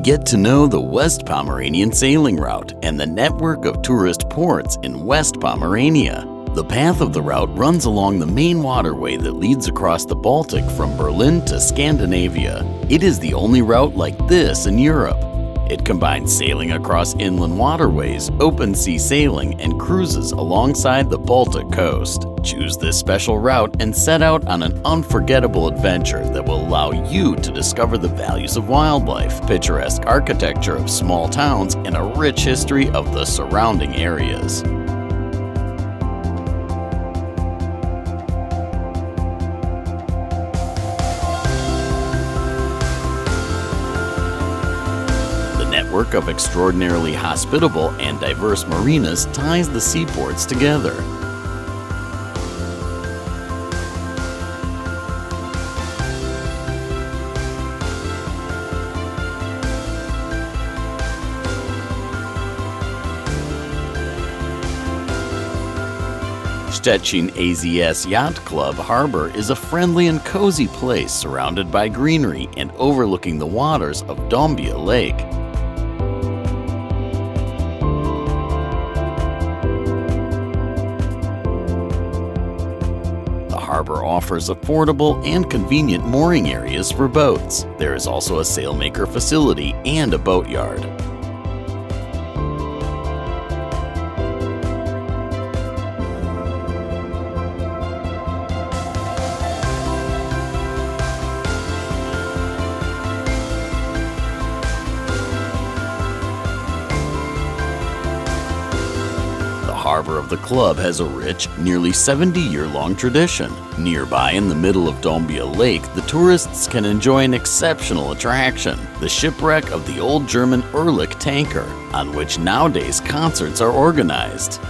Get to know the West Pomeranian Sailing Route and the network of tourist ports in West Pomerania. The path of the route runs along the main waterway that leads across the Baltic from Berlin to Scandinavia. It is the only route like this in Europe. It combines sailing across inland waterways, open sea sailing, and cruises alongside the Baltic coast. Choose this special route and set out on an unforgettable adventure that will allow you to discover the values of wildlife, picturesque architecture of small towns, and a rich history of the surrounding areas. The network of extraordinarily hospitable and diverse marinas ties the seaports together. Szczecin AZS Yacht Club Harbor is a friendly and cozy place surrounded by greenery and overlooking the waters of Dąbia Lake. The harbor offers affordable and convenient mooring areas for boats. There is also a sailmaker facility and a boatyard. The harbor of the club has a rich, nearly 70-year-long tradition. Nearby in the middle of Dąbia Lake, the tourists can enjoy an exceptional attraction, the shipwreck of the old German Ehrlich tanker, on which nowadays concerts are organized.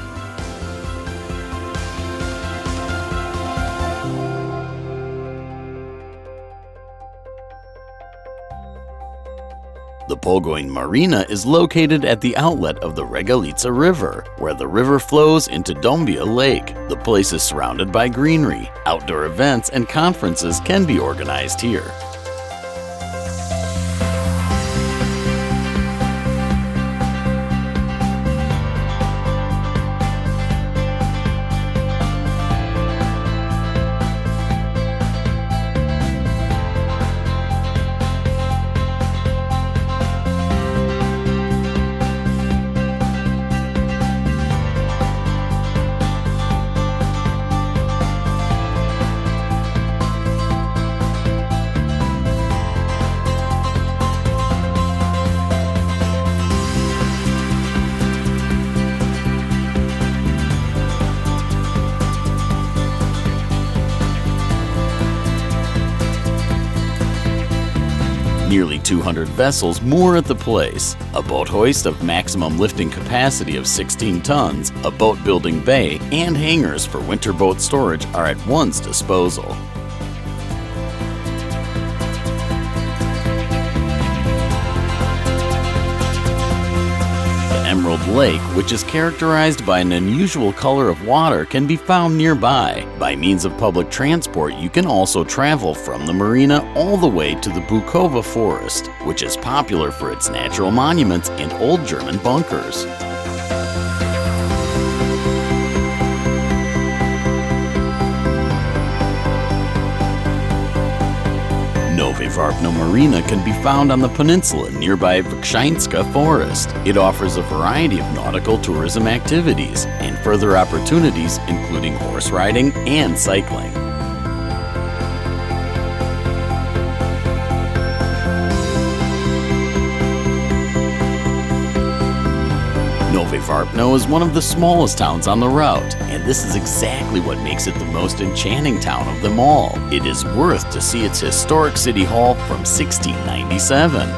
The Pogoń Marina is located at the outlet of the Regalica River, where the river flows into Dąbia Lake. The place is surrounded by greenery. Outdoor events and conferences can be organized here. Nearly 200 vessels moor at the place. A boat hoist of maximum lifting capacity of 16 tons, a boat building bay, and hangars for winter boat storage are at one's disposal. Emerald Lake, which is characterized by an unusual color of water, can be found nearby. By means of public transport, you can also travel from the marina all the way to the Bukova Forest, which is popular for its natural monuments and old German bunkers. Nowe Warpno Marina can be found on the peninsula nearby Wkrzyńska Forest. It offers a variety of nautical tourism activities and further opportunities including horse riding and cycling. Nowe Warpno is one of the smallest towns on the route, and this is exactly what makes it the most enchanting town of them all. It is worth to see its historic city hall from 1697.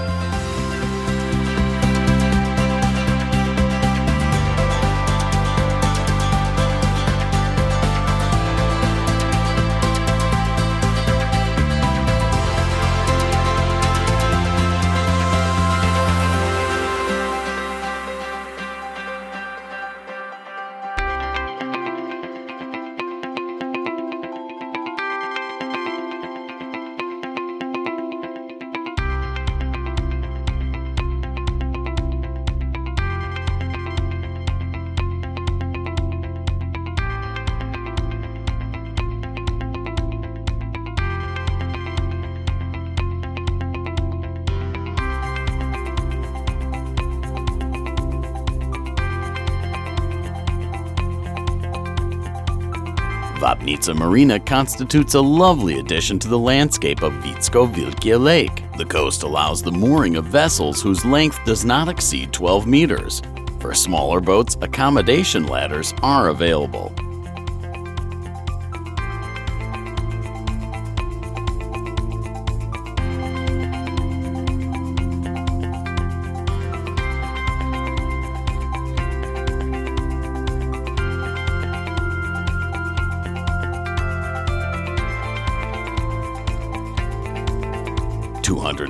Vapnica Marina constitutes a lovely addition to the landscape of Vitsko-Vilkie Lake. The coast allows the mooring of vessels whose length does not exceed 12 meters. For smaller boats, accommodation ladders are available.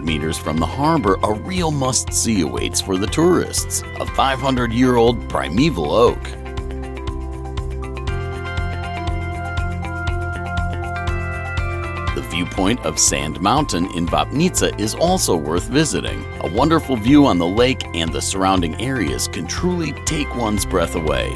Meters from the harbor, a real must-see awaits for the tourists, a 500-year-old primeval oak. The viewpoint of Sand Mountain in Vapnica is also worth visiting. A wonderful view on the lake and the surrounding areas can truly take one's breath away.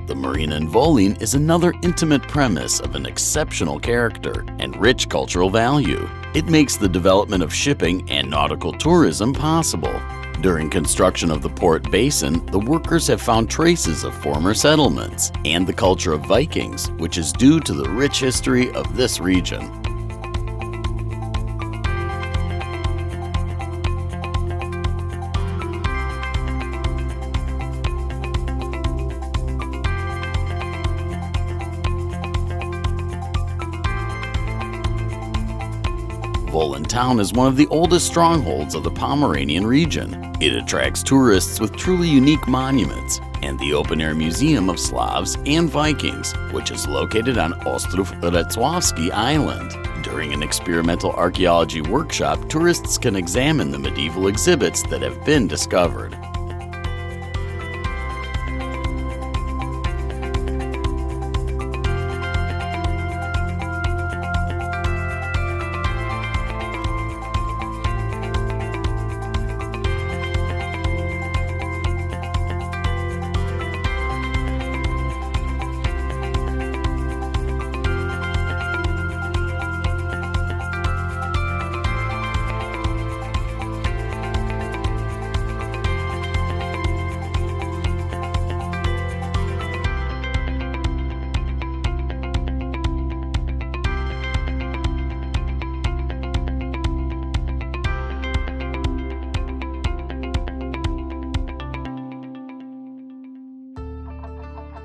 The marina in Volyn is another intimate premise of an exceptional character and rich cultural value. It makes the development of shipping and nautical tourism possible. During construction of the port basin, the workers have found traces of former settlements and the culture of Vikings, which is due to the rich history of this region. Volyn town is one of the oldest strongholds of the Pomeranian region. It attracts tourists with truly unique monuments and the open-air Museum of Slavs and Vikings, which is located on Ostrów Recławski Island. During an experimental archaeology workshop, tourists can examine the medieval exhibits that have been discovered.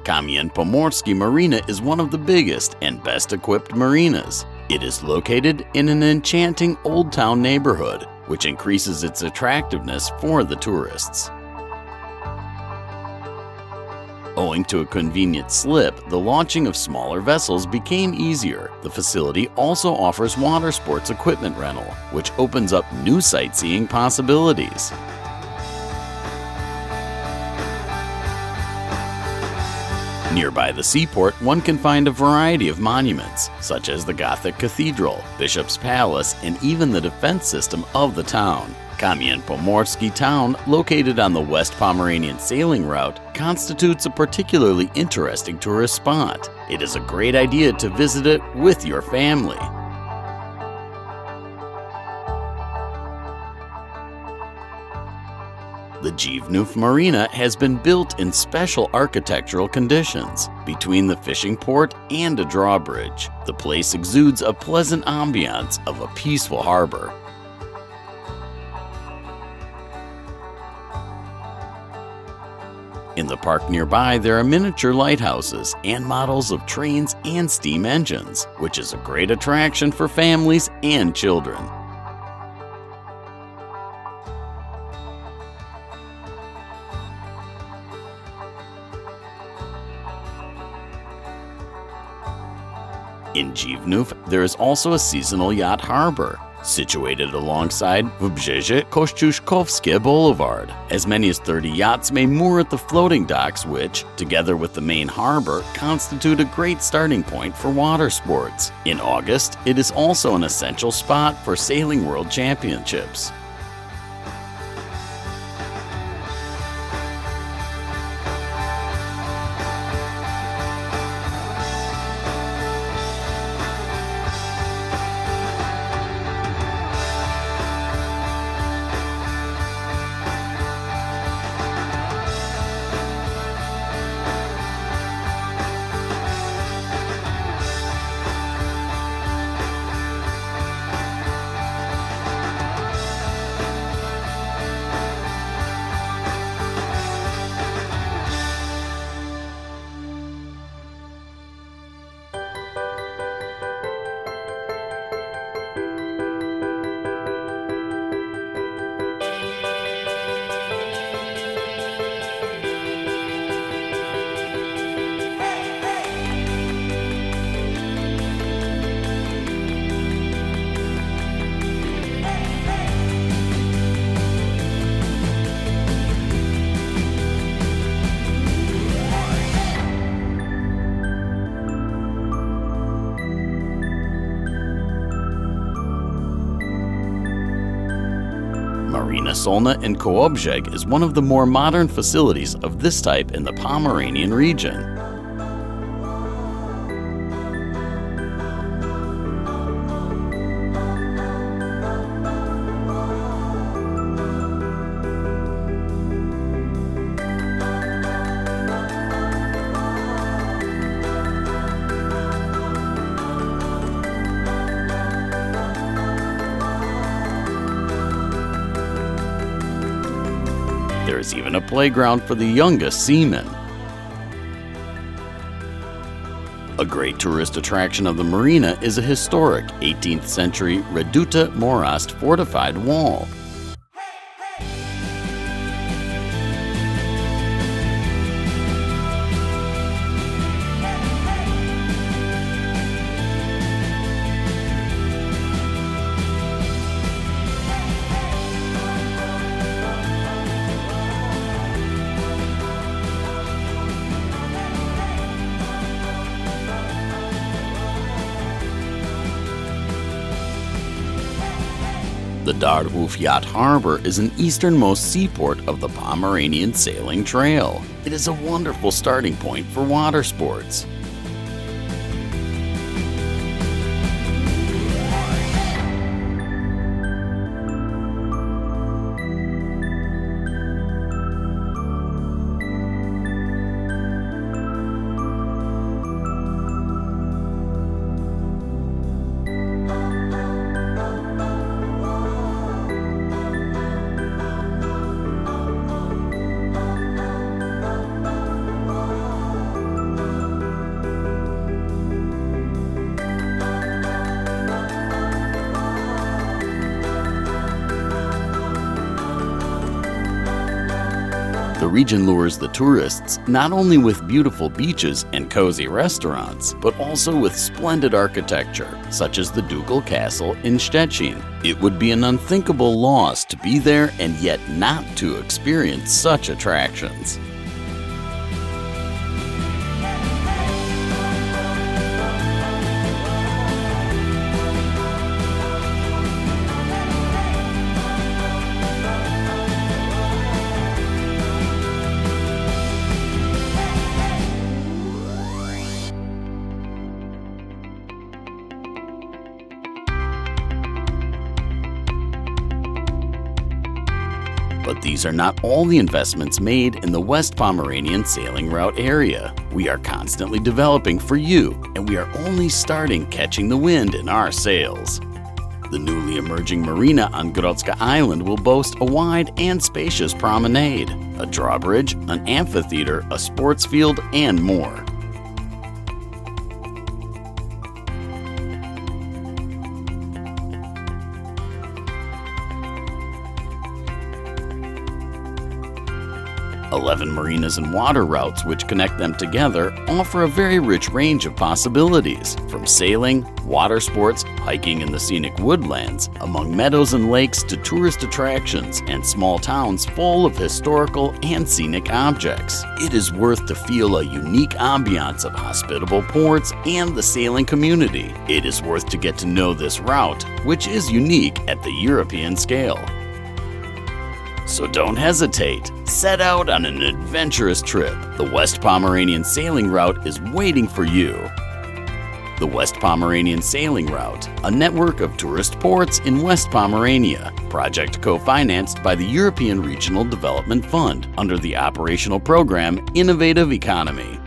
Kamień-Pomorski Marina is one of the biggest and best-equipped marinas. It is located in an enchanting old town neighborhood, which increases its attractiveness for the tourists. Owing to a convenient slip, the launching of smaller vessels became easier. The facility also offers water sports equipment rental, which opens up new sightseeing possibilities. Nearby the seaport, one can find a variety of monuments, such as the Gothic Cathedral, Bishop's Palace, and even the defense system of the town. Kamień-Pomorski town, located on the West Pomeranian Sailing Route, constitutes a particularly interesting tourist spot. It is a great idea to visit it with your family. The Dziwnów Marina has been built in special architectural conditions between the fishing port and a drawbridge. The place exudes a pleasant ambiance of a peaceful harbor. In the park nearby, there are miniature lighthouses and models of trains and steam engines, which is a great attraction for families and children. In Giwnów, there is also a seasonal yacht harbor, situated alongside Wybrzeże Kościuszkowskie Boulevard. As many as 30 yachts may moor at the floating docks which, together with the main harbor, constitute a great starting point for water sports. In August, it is also an essential spot for Sailing World Championships. Marina Solna in Kołobrzeg is one of the more modern facilities of this type in the Pomeranian region. There is even a playground for the youngest seamen. A great tourist attraction of the marina is a historic 18th century Reduta Morast fortified wall. The Darhof Yacht Harbor is an easternmost seaport of the Pomeranian Sailing Trail. It is a wonderful starting point for water sports. The region lures the tourists not only with beautiful beaches and cozy restaurants, but also with splendid architecture, such as the Ducal Castle in Szczecin. It would be an unthinkable loss to be there and yet not to experience such attractions. But these are not all the investments made in the West Pomeranian Sailing Route area. We are constantly developing for you, and we are only starting catching the wind in our sails. The newly emerging marina on Grodzka Island will boast a wide and spacious promenade, a drawbridge, an amphitheater, a sports field, and more. 11 marinas and water routes which connect them together offer a very rich range of possibilities, from sailing, water sports, hiking in the scenic woodlands, among meadows and lakes to tourist attractions and small towns full of historical and scenic objects. It is worth to feel a unique ambiance of hospitable ports and the sailing community. It is worth to get to know this route, which is unique at the European scale. So don't hesitate. Set out on an adventurous trip. The West Pomeranian Sailing Route is waiting for you. The West Pomeranian Sailing Route, a network of tourist ports in West Pomerania. Project co-financed by the European Regional Development Fund under the operational program Innovative Economy.